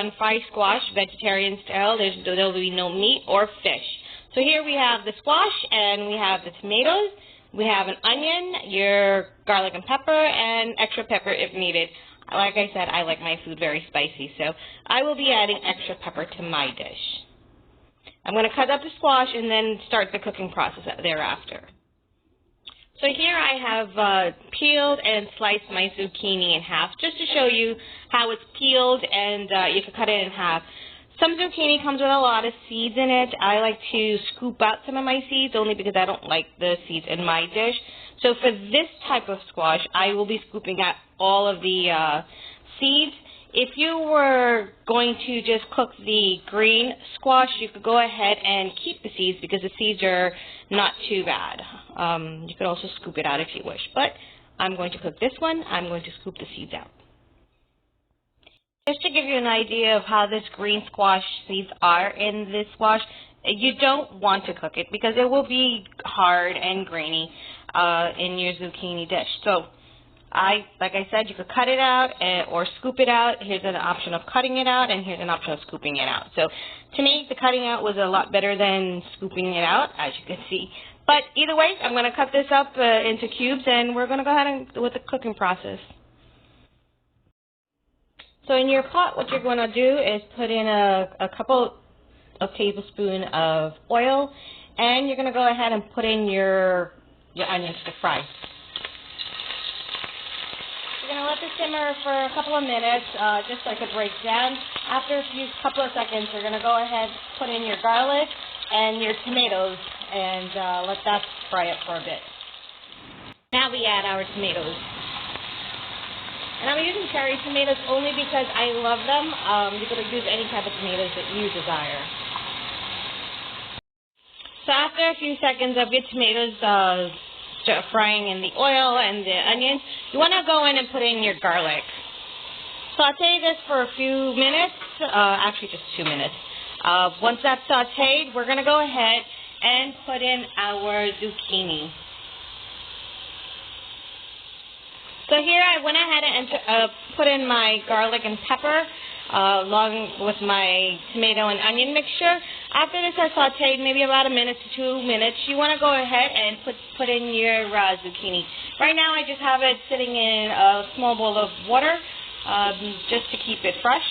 on fried squash, vegetarian style. There'll be no meat or fish. So here we have the squash, and we have the tomatoes. We have an onion, your garlic and pepper, and extra pepper if needed. Like I said, I like my food very spicy, so I will be adding extra pepper to my dish. I'm going to cut up the squash and then start the cooking process thereafter. So here I have peeled and sliced my zucchini in half, just to show you how it's peeled, and you can cut it in half. Some zucchini comes with a lot of seeds in it. I like to scoop out some of my seeds only because I don't like the seeds in my dish. So for this type of squash, I will be scooping out all of the seeds. If you were going to just cook the green squash, you could go ahead and keep the seeds because the seeds are not too bad. You could also scoop it out if you wish. But I'm going to cook this one. I'm going to scoop the seeds out. Just to give you an idea of how this green squash seeds are in this squash, you don't want to cook it because it will be hard and grainy in your zucchini dish. So, like I said, you could cut it out or scoop it out. Here's an option of cutting it out, and here's an option of scooping it out. So, to me, the cutting out was a lot better than scooping it out, as you can see. But either way, I'm going to cut this up into cubes, and we're going to go ahead and with the cooking process. So in your pot, what you're going to do is put in a couple of tablespoons of oil, and you're going to go ahead and put in your onions to fry. You're going to let this simmer for a couple of minutes, just so it could break down. After a couple of seconds, you're going to go ahead, put in your garlic and your tomatoes, and let that fry up for a bit. Now we add our tomatoes. And I'm using cherry tomatoes only because I love them. You could use any type of tomatoes that you desire. So after a few seconds of your tomatoes frying in the oil and the onions, you want to go in and put in your garlic. Saute this for a few minutes, actually just 2 minutes. Once that's sauteed, we're going to go ahead and put in our zucchini. So here I went ahead and put in my garlic and pepper along with my tomato and onion mixture. After this is sauteed, maybe about a minute to 2 minutes, you want to go ahead and put in your zucchini. Right now I just have it sitting in a small bowl of water just to keep it fresh.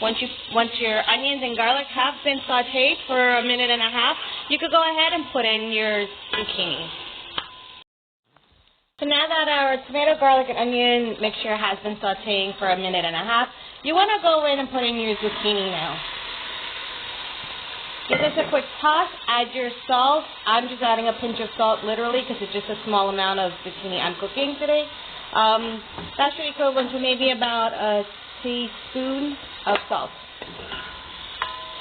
Once your onions and garlic have been sauteed for a minute and a half, you could go ahead and put in your zucchini. So now that our tomato, garlic, and onion mixture has been sauteing for a minute and a half, you want to go in and put in your zucchini now. Give this a quick toss, add your salt. I'm just adding a pinch of salt literally because it's just a small amount of zucchini I'm cooking today. That should equivalent to maybe about a teaspoon of salt.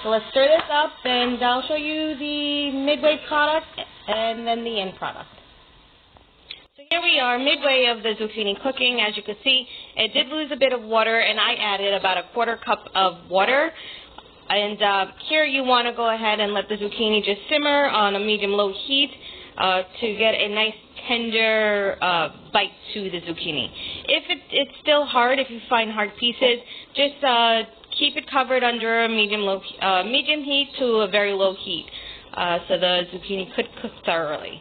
So let's stir this up, and I'll show you the midway product and then the end product. So here we are, midway of the zucchini cooking. As you can see, it did lose a bit of water, and I added about a quarter cup of water. And here you want to go ahead and let the zucchini just simmer on a medium-low heat to get a nice tender bite to the zucchini. If it's still hard, if you find hard pieces, just keep it covered under a medium heat to a very low heat so the zucchini could cook thoroughly.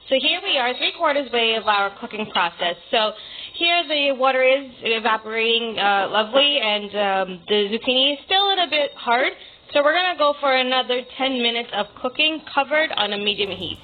So here we are, 3/4 way of our cooking process. So here the water is evaporating lovely, and the zucchini is still a bit hard. So we're going to go for another 10 minutes of cooking covered on a medium heat.